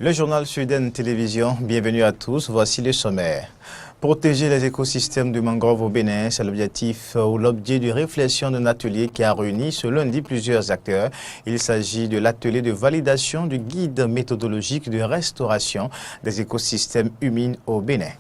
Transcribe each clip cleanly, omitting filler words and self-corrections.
Le journal Suden Télévision, bienvenue à tous, voici le sommaire. Protéger les écosystèmes de mangrove au Bénin, c'est l'objectif ou l'objet de réflexion d'un atelier qui a réuni ce lundi plusieurs acteurs. Il s'agit de l'atelier de validation du guide méthodologique de restauration des écosystèmes humides au Bénin.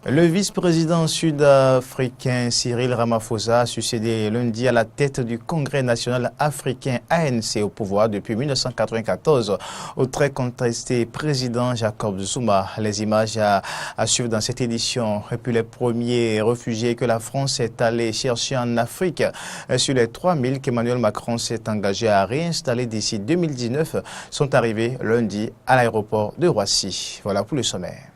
Le vice-président sud-africain Cyril Ramaphosa a succédé lundi à la tête du Congrès national africain ANC au pouvoir depuis 1994 au très contesté président Jacob Zuma. Les images à suivre dans cette édition et puis les premiers réfugiés que la France est allée chercher en Afrique sur les 3000 qu'Emmanuel Macron s'est engagé à réinstaller d'ici 2019 sont arrivés lundi à l'aéroport de Roissy. Voilà pour le sommaire.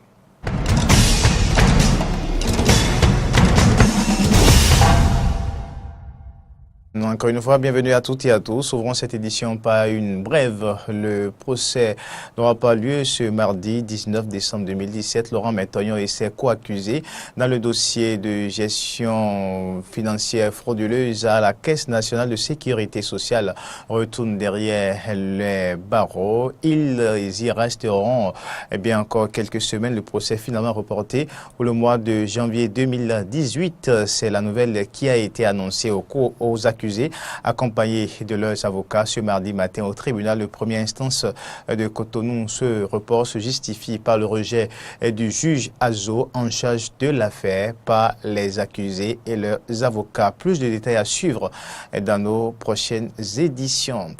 Encore une fois, bienvenue à toutes et à tous. Ouvrons cette édition par une brève. Le procès n'aura pas lieu ce mardi 19 décembre 2017. Laurent Métoyon et ses co-accusés dans le dossier de gestion financière frauduleuse à la Caisse nationale de sécurité sociale retournent derrière les barreaux. Ils y resteront encore quelques semaines. Le procès finalement reporté pour le mois de janvier 2018. C'est la nouvelle qui a été annoncée aux accusés accompagnés de leurs avocats ce mardi matin au tribunal de première instance de Cotonou. Ce report se justifie par le rejet du juge Azo en charge de l'affaire par les accusés et leurs avocats. Plus de détails à suivre dans nos prochaines éditions.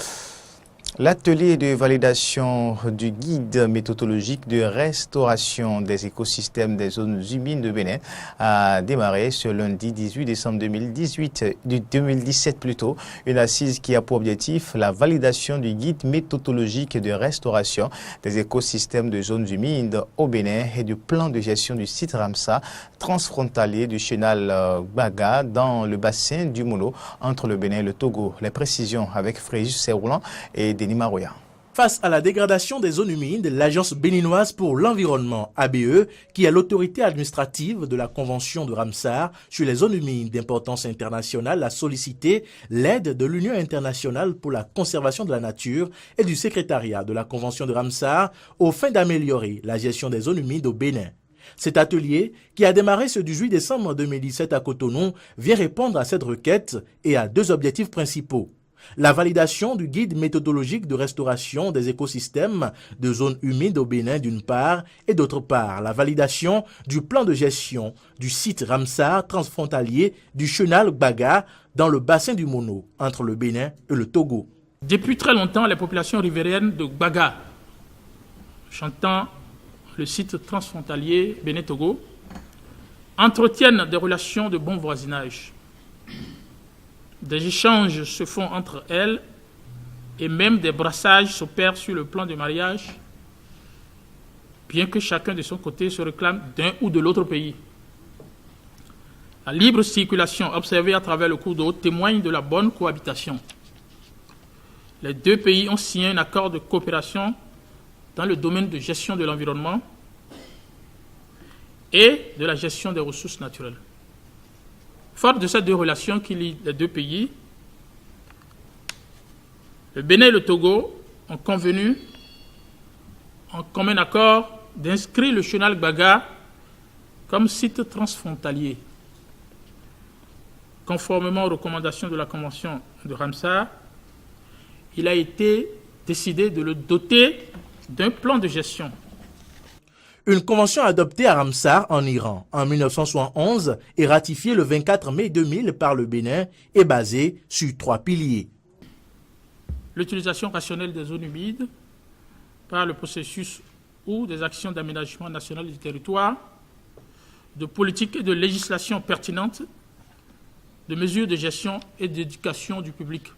L'atelier de validation du guide méthodologique de restauration des écosystèmes des zones humides de Bénin a démarré ce lundi 18 décembre 2017 plutôt. Une assise qui a pour objectif la validation du guide méthodologique de restauration des écosystèmes de zones humides au Bénin et du plan de gestion du site Ramsar transfrontalier du chenal Baga dans le bassin du Mono entre le Bénin et le Togo. Les précisions avec Fréjus Serroulan et Denis Marouya. Face à la dégradation des zones humides, l'Agence béninoise pour l'environnement, ABE, qui est l'autorité administrative de la Convention de Ramsar sur les zones humides d'importance internationale, a sollicité l'aide de l'Union internationale pour la conservation de la nature et du secrétariat de la Convention de Ramsar aux fins d'améliorer la gestion des zones humides au Bénin. Cet atelier, qui a démarré ce 18 décembre 2017 à Cotonou, vient répondre à cette requête et à deux objectifs principaux. La validation du guide méthodologique de restauration des écosystèmes de zones humides au Bénin d'une part et d'autre part la validation du plan de gestion du site Ramsar transfrontalier du chenal Baga dans le bassin du Mono entre le Bénin et le Togo. Depuis très longtemps, les populations riveraines de Baga, chantant le site transfrontalier Bénin-Togo, entretiennent des relations de bon voisinage. Des échanges se font entre elles et même des brassages s'opèrent sur le plan de mariage, bien que chacun de son côté se réclame d'un ou de l'autre pays. La libre circulation observée à travers le cours d'eau témoigne de la bonne cohabitation. Les deux pays ont signé un accord de coopération dans le domaine de gestion de l'environnement et de la gestion des ressources naturelles. Fort de ces deux relations qui lient les deux pays, le Bénin et le Togo ont convenu, en commun accord, d'inscrire le chenal Baga comme site transfrontalier. Conformément aux recommandations de la Convention de Ramsar, il a été décidé de le doter d'un plan de gestion. Une convention adoptée à Ramsar en Iran en 1971 et ratifiée le 24 mai 2000 par le Bénin est basée sur trois piliers. L'utilisation rationnelle des zones humides par le processus ou des actions d'aménagement national du territoire, de politiques et de législation pertinentes, de mesures de gestion et d'éducation du public.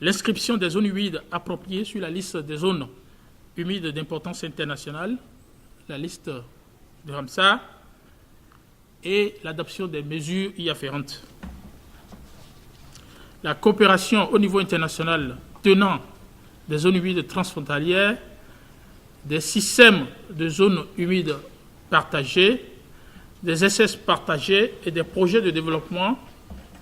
L'inscription des zones humides appropriées sur la liste des zones humides d'importance internationale, la liste de Ramsar, et l'adoption des mesures y afférentes. La coopération au niveau international tenant des zones humides transfrontalières, des systèmes de zones humides partagées, des SS partagés et des projets de développement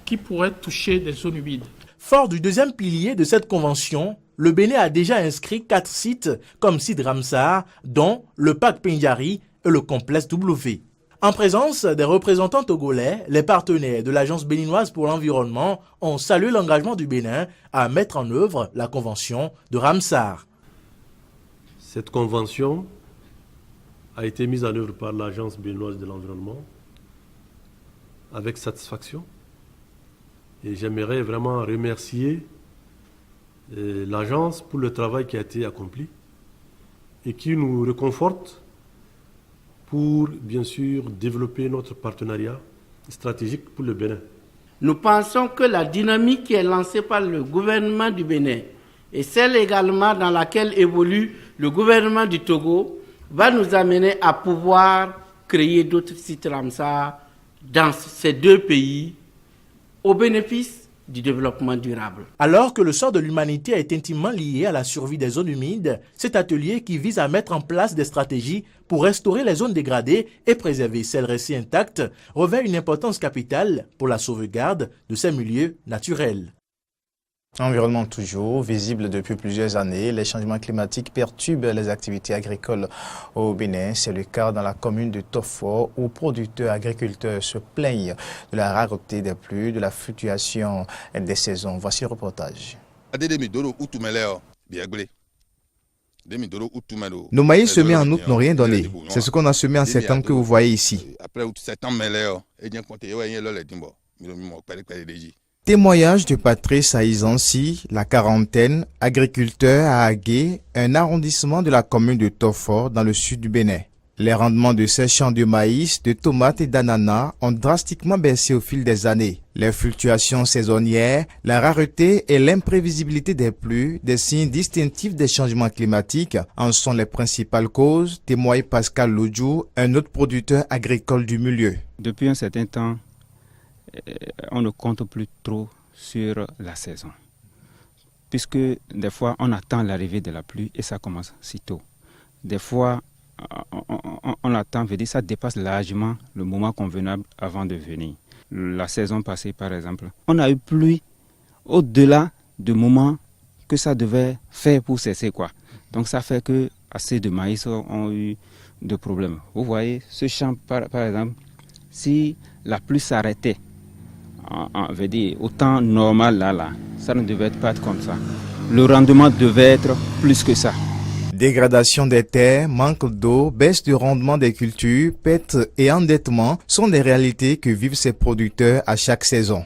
qui pourraient toucher des zones humides. Fort du deuxième pilier de cette convention, le Bénin a déjà inscrit 4 sites comme site Ramsar, dont le parc Pendjari et le complexe W. En présence des représentants togolais, les partenaires de l'Agence béninoise pour l'environnement ont salué l'engagement du Bénin à mettre en œuvre la convention de Ramsar. Cette convention a été mise en œuvre par l'Agence béninoise de l'environnement avec satisfaction. Et j'aimerais vraiment remercier l'agence pour le travail qui a été accompli et qui nous réconforte pour, bien sûr, développer notre partenariat stratégique pour le Bénin. Nous pensons que la dynamique qui est lancée par le gouvernement du Bénin et celle également dans laquelle évolue le gouvernement du Togo va nous amener à pouvoir créer d'autres sites Ramsar dans ces deux pays au bénéfice du développement durable. Alors que le sort de l'humanité est intimement lié à la survie des zones humides, cet atelier qui vise à mettre en place des stratégies pour restaurer les zones dégradées et préserver celles restées intactes revêt une importance capitale pour la sauvegarde de ces milieux naturels. Environnement toujours, visible depuis plusieurs années, les changements climatiques perturbent les activités agricoles au Bénin. C'est le cas dans la commune de Tofo où producteurs agriculteurs se plaignent de la rareté des pluies, de la fluctuation des saisons. Voici le reportage. Nos maïs semés en août n'ont rien donné. C'est ce qu'on a semé en septembre que vous voyez ici. Témoignage de Patrice Aizansi, la quarantaine, agriculteur à Agué, un arrondissement de la commune de Tofo dans le sud du Bénin. Les rendements de ces champs de maïs, de tomates et d'ananas ont drastiquement baissé au fil des années. Les fluctuations saisonnières, la rareté et l'imprévisibilité des pluies, des signes distinctifs des changements climatiques, en sont les principales causes, témoigne Pascal Lodjou, un autre producteur agricole du milieu. Depuis un certain temps, on ne compte plus trop sur la saison, puisque des fois on attend l'arrivée de la pluie et ça commence si tôt. Des fois on attend, veut dire ça dépasse largement le moment convenable avant de venir. La saison passée par exemple, on a eu pluie au-delà du moment que ça devait faire pour cesser quoi. Donc ça fait que assez de maïs ont eu de problèmes. Vous voyez ce champ par exemple, si la pluie s'arrêtait veut dire au temps normal là, ça ne devait pas être comme ça. Le rendement devait être plus que ça. Dégradation des terres, manque d'eau, baisse du rendement des cultures, pertes et endettement sont des réalités que vivent ces producteurs à chaque saison.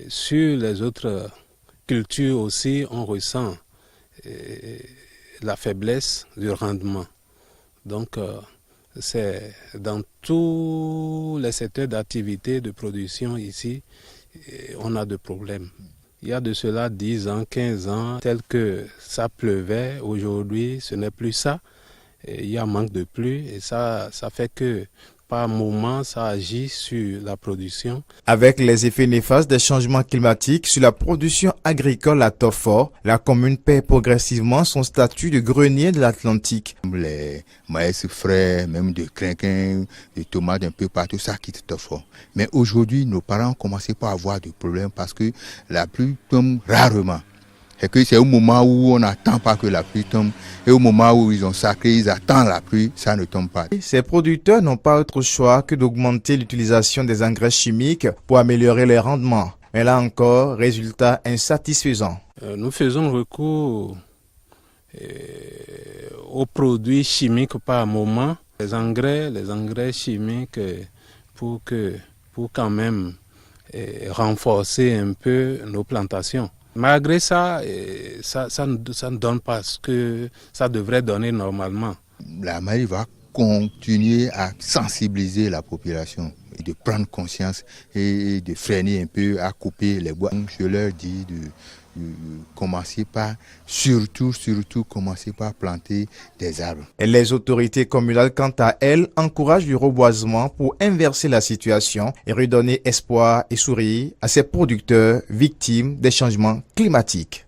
Sur les autres cultures aussi, on ressent la faiblesse du rendement. Donc, c'est dans tous les secteurs d'activité, de production ici, on a des problèmes. Il y a de cela 10 ans, 15 ans, tel que ça pleuvait, aujourd'hui ce n'est plus ça. Et il y a manque de pluie et ça fait que par moment ça agit sur la production. Avec les effets néfastes des changements climatiques sur la production agricole à Tofo, la commune perd progressivement son statut de grenier de l'Atlantique. Les maïs frais, même de crinquins, de tomates un peu partout, ça quitte Tofo. Mais aujourd'hui, nos parents ont commencé par avoir des problèmes parce que la pluie tombe rarement. Et que c'est au moment où on n'attend pas que la pluie tombe et au moment où ils ont sacré, ils attendent la pluie, ça ne tombe pas. Ces producteurs n'ont pas autre choix que d'augmenter l'utilisation des engrais chimiques pour améliorer les rendements. Mais là encore, résultat insatisfaisant. Nous faisons recours aux produits chimiques par moment, les engrais chimiques pour quand même renforcer un peu nos plantations. Malgré ça, ça ne donne pas ce que ça devrait donner normalement. La mairie va continuer à sensibiliser la population, de prendre conscience et de freiner un peu, à couper les bois. Je leur dis de commencer par, surtout commencer par planter des arbres. Et les autorités communales, quant à elles, encouragent le reboisement pour inverser la situation et redonner espoir et sourire à ces producteurs victimes des changements climatiques.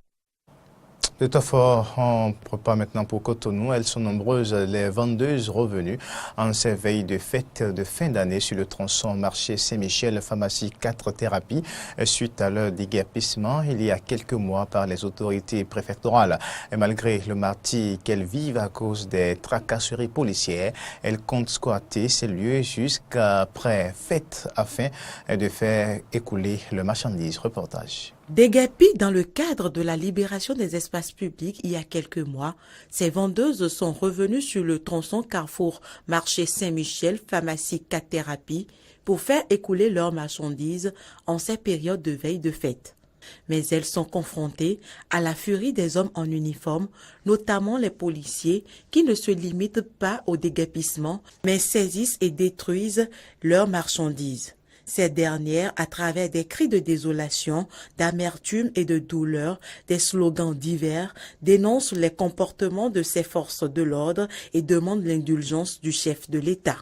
De Tofor, on prépare maintenant pour Cotonou. Elles sont nombreuses, les vendeuses revenues en ces veilles de fête de fin d'année sur le tronçon marché Saint-Michel, pharmacie 4 thérapies, suite à leur déguerpissement il y a quelques mois par les autorités préfectorales. Et malgré le martyre qu'elles vivent à cause des tracasseries policières, elles comptent squatter ces lieux jusqu'après fête afin de faire écouler le marchandise. Reportage. Déguerpies dans le cadre de la libération des espaces publics il y a quelques mois, ces vendeuses sont revenues sur le tronçon Carrefour Marché Saint-Michel, pharmacie 4 thérapies, pour faire écouler leurs marchandises en ces périodes de veille de fête. Mais elles sont confrontées à la furie des hommes en uniforme, notamment les policiers, qui ne se limitent pas au déguerpissement, mais saisissent et détruisent leurs marchandises. Ces dernières, à travers des cris de désolation, d'amertume et de douleur, des slogans divers, dénoncent les comportements de ces forces de l'ordre et demandent l'indulgence du chef de l'État.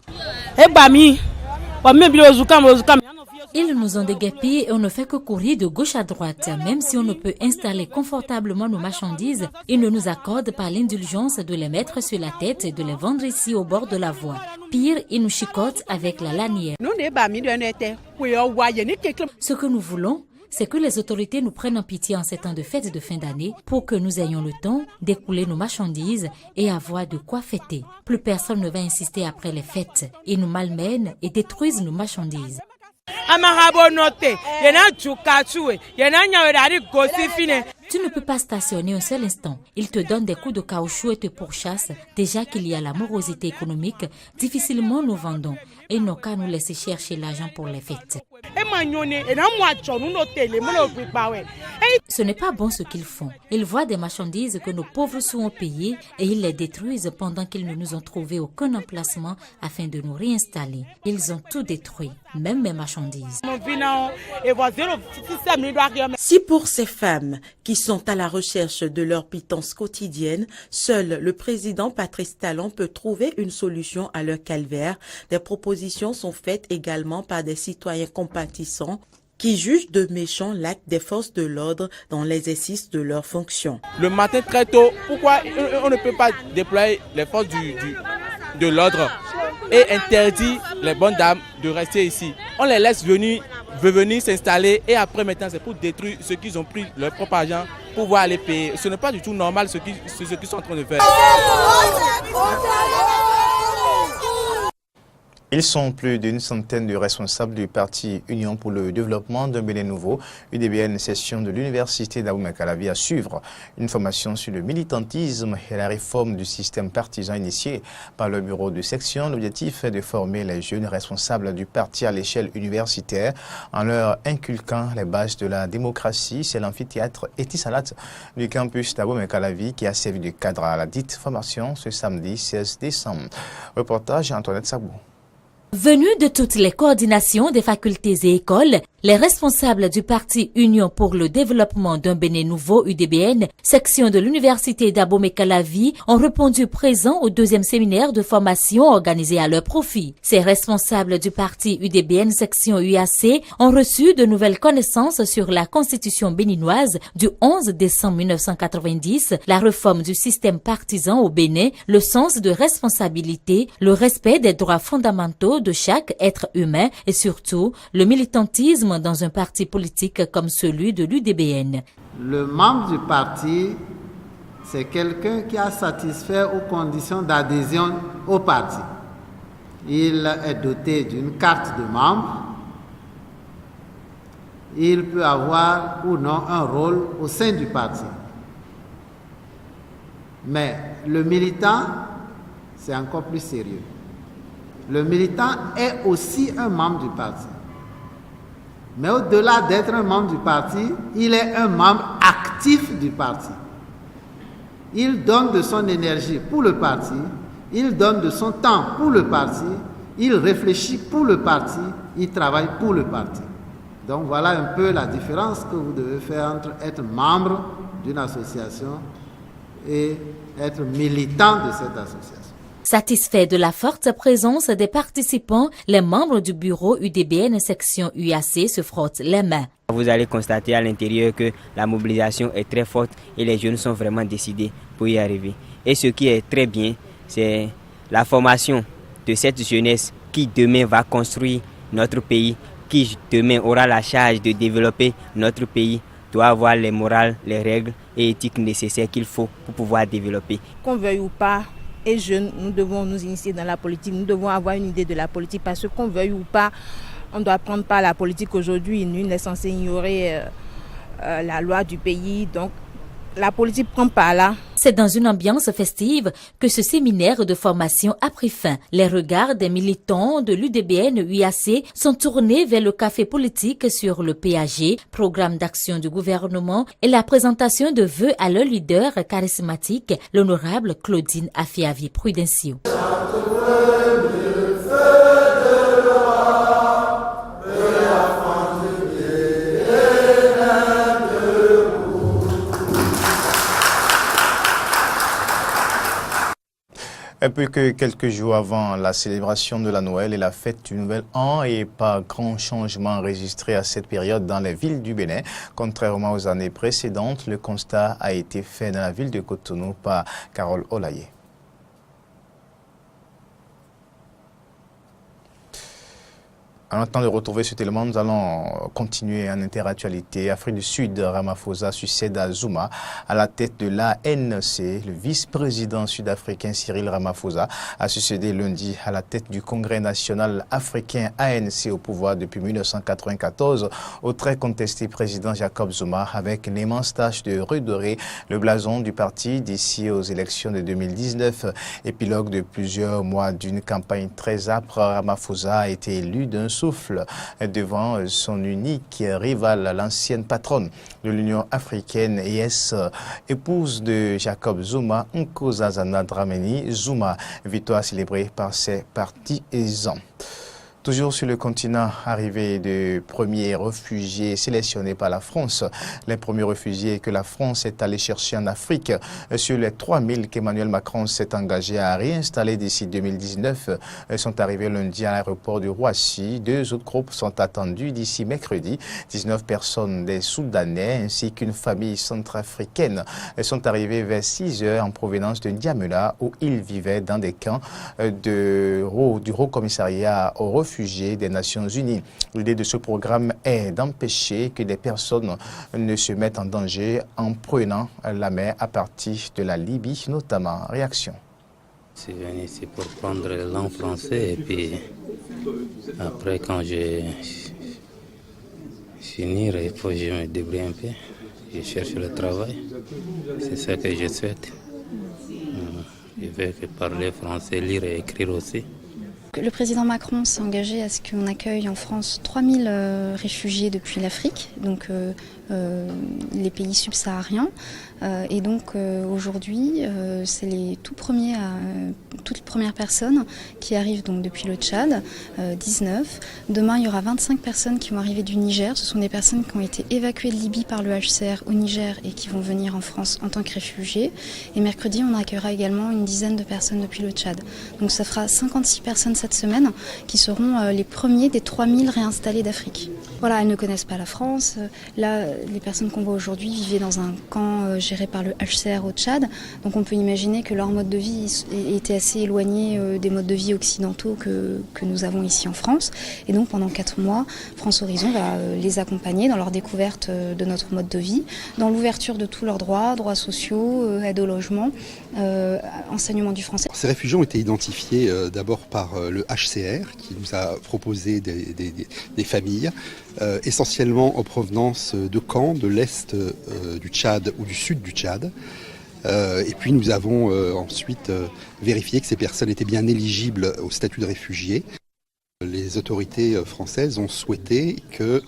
Ils nous ont déguerpis et on ne fait que courir de gauche à droite. Même si on ne peut installer confortablement nos marchandises, ils ne nous accordent pas l'indulgence de les mettre sur la tête et de les vendre ici au bord de la voie. Pire, ils nous chicotent avec la lanière. Ce que nous voulons, c'est que les autorités nous prennent en pitié en ces temps de fête de fin d'année pour que nous ayons le temps d'écouler nos marchandises et avoir de quoi fêter. Plus personne ne va insister après les fêtes. Ils nous malmènent et détruisent nos marchandises. Tu ne peux pas stationner un seul instant. Ils te donnent des coups de caoutchouc et te pourchassent. Déjà qu'il y a la morosité économique, difficilement nous vendons. Et n'ont qu'à nous laisser chercher l'argent pour les fêtes. Ce n'est pas bon ce qu'ils font. Ils voient des marchandises que nos pauvres sous ont payées et ils les détruisent pendant qu'ils ne nous ont trouvé aucun emplacement afin de nous réinstaller. Ils ont tout détruit, même mes marchandises. Si pour ces femmes qui sont à la recherche de leur pitance quotidienne, seul le président Patrice Talon peut trouver une solution à leur calvaire, des propositions sont faites également par des citoyens compatissants qui jugent de méchants l'acte des forces de l'ordre dans l'exercice de leurs fonctions. Le matin très tôt, pourquoi on ne peut pas déployer les forces de l'ordre et interdire les bonnes dames de rester ici? On les laisse venir s'installer et après maintenant c'est pour détruire ceux qui ont pris leur propre argent pour pouvoir aller payer. Ce n'est pas du tout normal ce qu'ils sont en train de faire. Ils sont plus d'une centaine de responsables du parti Union pour le développement d'un Bénin nouveau, UDBN, session de l'université d'Abomey-Calavi à suivre. Une formation sur le militantisme et la réforme du système partisan initiée par le bureau de section. L'objectif est de former les jeunes responsables du parti à l'échelle universitaire en leur inculquant les bases de la démocratie. C'est l'amphithéâtre Etisalat du campus d'Abomey-Calavi qui a servi de cadre à la dite formation ce samedi 16 décembre. Reportage Antoinette Sabou. Venus de toutes les coordinations des facultés et écoles, les responsables du parti Union pour le développement d'un Bénin nouveau UDBN, section de l'université d'Abomey-Calavi, ont répondu présents au deuxième séminaire de formation organisé à leur profit. Ces responsables du parti UDBN section UAC ont reçu de nouvelles connaissances sur la constitution béninoise du 11 décembre 1990, la réforme du système partisan au Bénin, le sens de responsabilité, le respect des droits fondamentaux de chaque être humain et surtout le militantisme dans un parti politique comme celui de l'UDBN. Le membre du parti, c'est quelqu'un qui a satisfait aux conditions d'adhésion au parti. Il est doté d'une carte de membre. Il peut avoir ou non un rôle au sein du parti. Mais le militant, c'est encore plus sérieux. Le militant est aussi un membre du parti. Mais au-delà d'être un membre du parti, il est un membre actif du parti. Il donne de son énergie pour le parti, il donne de son temps pour le parti, il réfléchit pour le parti, il travaille pour le parti. Donc voilà un peu la différence que vous devez faire entre être membre d'une association et être militant de cette association. Satisfaits de la forte présence des participants, les membres du bureau UDBN section UAC se frottent les mains. Vous allez constater à l'intérieur que la mobilisation est très forte et les jeunes sont vraiment décidés pour y arriver. Et ce qui est très bien, c'est la formation de cette jeunesse qui demain va construire notre pays, qui demain aura la charge de développer notre pays, doit avoir les morales, les règles et éthiques nécessaires qu'il faut pour pouvoir développer. Qu'on veuille ou pas, et jeunes, nous devons nous initier dans la politique, nous devons avoir une idée de la politique parce qu'on veuille ou pas, on doit prendre part à la politique aujourd'hui. Nul n'est censé ignorer la loi du pays, donc la politique prend part là. C'est dans une ambiance festive que ce séminaire de formation a pris fin. Les regards des militants de l'UDBN UAC sont tournés vers le café politique sur le PAG, programme d'action du gouvernement, et la présentation de vœux à leur leader charismatique, l'honorable Claudine Afiavi Prudencio. Un peu que quelques jours avant la célébration de la Noël et la fête du Nouvel An, et pas grand changement enregistré à cette période dans les villes du Bénin. Contrairement aux années précédentes, le constat a été fait dans la ville de Cotonou par Carole Olaye. En attendant de retrouver cet élément, nous allons continuer en interactualité. Afrique du Sud, Ramaphosa succède à Zuma à la tête de l'ANC. Le vice-président sud-africain Cyril Ramaphosa a succédé lundi à la tête du Congrès national africain ANC au pouvoir depuis 1994 au très contesté président Jacob Zuma avec l'immense tâche de redorer le blason du parti d'ici aux élections de 2019. Épilogue de plusieurs mois d'une campagne très âpre, Ramaphosa a été élu d'un souffle devant son unique rivale, l'ancienne patronne de l'Union africaine et épouse de Jacob Zuma, Nkosazana Dlamini Zuma. Victoire célébrée par ses partisans. Toujours sur le continent, arrivée de premiers réfugiés sélectionnés par la France. Les premiers réfugiés que la France est allée chercher en Afrique, sur les 3000 qu'Emmanuel Macron s'est engagé à réinstaller d'ici 2019, sont arrivés lundi à l'aéroport de Roissy. 2 autres groupes sont attendus d'ici mercredi. 19 personnes des Soudanais ainsi qu'une famille centrafricaine sont arrivés vers 6 heures en provenance de N'Djamena où ils vivaient dans des camps du Haut Commissariat aux réfugiés des Nations Unies. L'idée de ce programme est d'empêcher que des personnes ne se mettent en danger en prenant la mer à partir de la Libye, notamment. Réaction. Je suis venu ici pour prendre le langue français et puis après quand je finis, il faut que je me débrouille un peu. Je cherche le travail. C'est ça que je souhaite. Je vais parler français, lire et écrire aussi. Le président Macron s'est engagé à ce qu'on accueille en France 3000 réfugiés depuis l'Afrique, donc les pays subsahariens. Et donc aujourd'hui, c'est les toutes premières personnes qui arrivent donc depuis le Tchad, 19. Demain, il y aura 25 personnes qui vont arriver du Niger. Ce sont des personnes qui ont été évacuées de Libye par le HCR au Niger et qui vont venir en France en tant que réfugiés. Et mercredi, on accueillera également une dizaine de personnes depuis le Tchad. Donc ça fera 56 personnes cette semaine qui seront les premiers des 3000 réinstallés d'Afrique. Voilà, elles ne connaissent pas la France. Là, les personnes qu'on voit aujourd'hui vivaient dans un camp géré par le HCR au Tchad. Donc on peut imaginer que leur mode de vie était assez éloigné des modes de vie occidentaux que nous avons ici en France. Et donc pendant 4 mois, France Horizon va les accompagner dans leur découverte de notre mode de vie, dans l'ouverture de tous leurs droits sociaux, aide au logement, enseignement du français. Ces réfugiés ont été identifiés d'abord par le HCR qui nous a proposé des familles, essentiellement en provenance de camps de l'est du Tchad ou du sud du Tchad. Et puis nous avons ensuite vérifié que ces personnes étaient bien éligibles au statut de réfugiés. Les autorités françaises ont souhaité que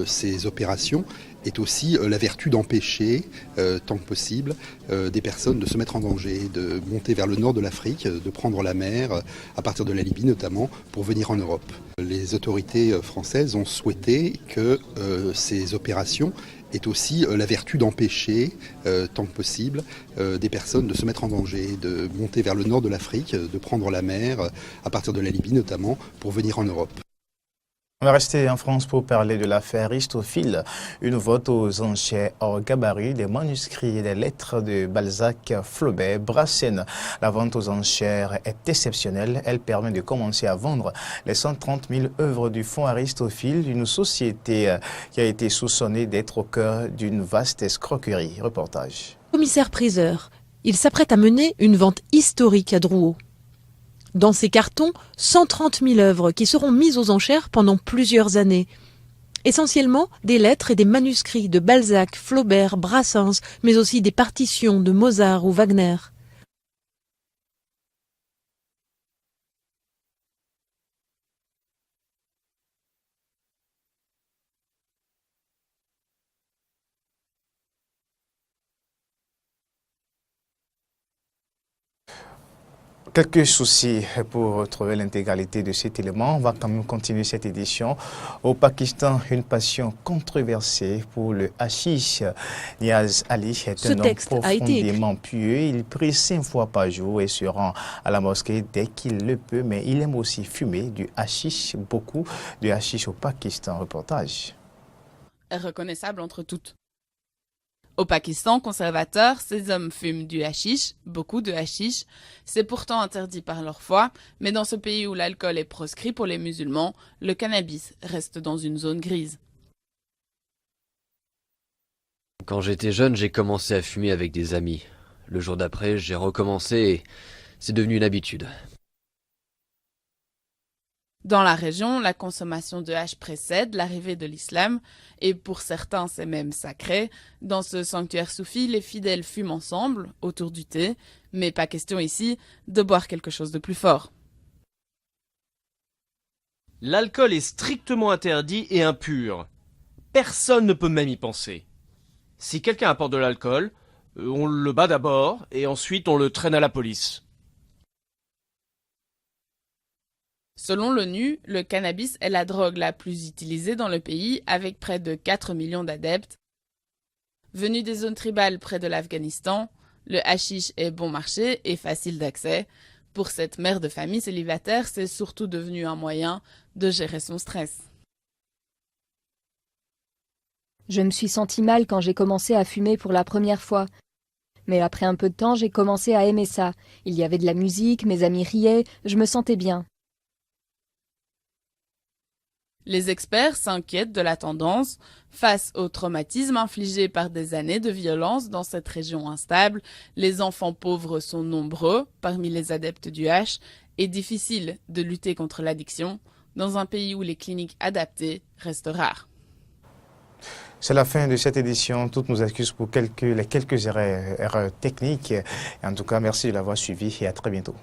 ces opérations aient aussi la vertu d'empêcher, tant que possible, des personnes de se mettre en danger, de monter vers le nord de l'Afrique, de prendre la mer, à partir de la Libye notamment, pour venir en Europe. Les autorités françaises ont souhaité que ces opérations est aussi la vertu d'empêcher, tant que possible, des personnes de se mettre en danger, de monter vers le nord de l'Afrique, de prendre la mer, à partir de la Libye notamment, pour venir en Europe. On va rester en France pour parler de l'affaire Aristophile, une vente aux enchères hors gabarit des manuscrits et des lettres de Balzac, Flaubert, Brassens. La vente aux enchères est exceptionnelle. Elle permet de commencer à vendre les 130 000 œuvres du fonds Aristophile, une société qui a été soupçonnée d'être au cœur d'une vaste escroquerie. Reportage. Commissaire-priseur, il s'apprête à mener une vente historique à Drouot. Dans ces cartons, 130 000 œuvres qui seront mises aux enchères pendant plusieurs années. Essentiellement des lettres et des manuscrits de Balzac, Flaubert, Brassens, mais aussi des partitions de Mozart ou Wagner. Quelques soucis pour retrouver l'intégralité de cet élément. On va quand même continuer cette édition. Au Pakistan, une passion controversée pour le hashish. Niaz Ali est un homme profondément pieux. Il prie 5 fois par jour et se rend à la mosquée dès qu'il le peut. Mais il aime aussi fumer du hashish, beaucoup de hashish au Pakistan. Reportage. Reconnaissable entre toutes. Au Pakistan conservateur, ces hommes fument du hashish, beaucoup de hashish. C'est pourtant interdit par leur foi, mais dans ce pays où l'alcool est proscrit pour les musulmans, le cannabis reste dans une zone grise. Quand j'étais jeune, j'ai commencé à fumer avec des amis. Le jour d'après, j'ai recommencé et c'est devenu une habitude. Dans la région, la consommation de hash précède l'arrivée de l'islam et pour certains c'est même sacré. Dans ce sanctuaire soufi, les fidèles fument ensemble autour du thé, mais pas question ici de boire quelque chose de plus fort. L'alcool est strictement interdit et impur. Personne ne peut même y penser. Si quelqu'un apporte de l'alcool, on le bat d'abord et ensuite on le traîne à la police. Selon l'ONU, le cannabis est la drogue la plus utilisée dans le pays avec près de 4 millions d'adeptes. Venu des zones tribales près de l'Afghanistan, le hashish est bon marché et facile d'accès. Pour cette mère de famille célibataire, c'est surtout devenu un moyen de gérer son stress. Je me suis sentie mal quand j'ai commencé à fumer pour la première fois. Mais après un peu de temps, j'ai commencé à aimer ça. Il y avait de la musique, mes amis riaient, je me sentais bien. Les experts s'inquiètent de la tendance. Face au traumatisme infligé par des années de violence dans cette région instable, les enfants pauvres sont nombreux parmi les adeptes du hash et difficile de lutter contre l'addiction dans un pays où les cliniques adaptées restent rares. C'est la fin de cette édition. Toutes nos excuses pour les quelques erreurs techniques. En tout cas, merci de l'avoir suivi et à très bientôt.